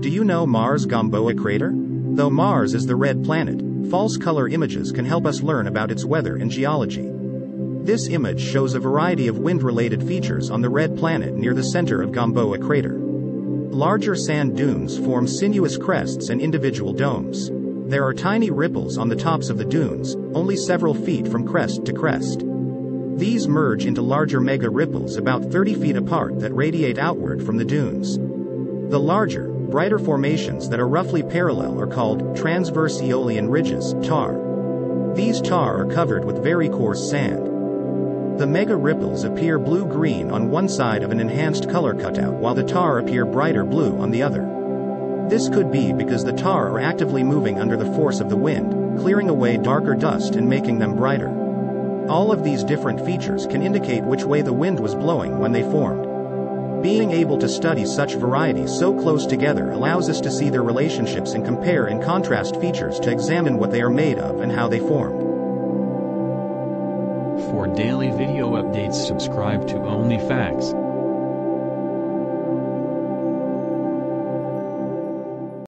Do you know Mars' Gamboa crater? Though Mars is the red planet, false color images can help us learn about its weather and geology. This image shows a variety of wind-related features on the red planet near the center of Gamboa crater. Larger sand dunes form sinuous crests and individual domes. There are tiny ripples on the tops of the dunes, only several feet from crest to crest. These merge into larger mega ripples about 30 feet apart that radiate outward from the dunes. The larger, brighter formations that are roughly parallel are called transverse aeolian ridges, TAR. These TAR are covered with very coarse sand. The mega ripples appear blue-green on one side of an enhanced color cutout while the TAR appear brighter blue on the other. This could be because the TAR are actively moving under the force of the wind, clearing away darker dust and making them brighter. All of these different features can indicate which way the wind was blowing when they formed. Being able to study such varieties so close together allows us to see their relationships and compare and contrast features to examine what they are made of and how they formed. For daily video updates, subscribe to Only Facts.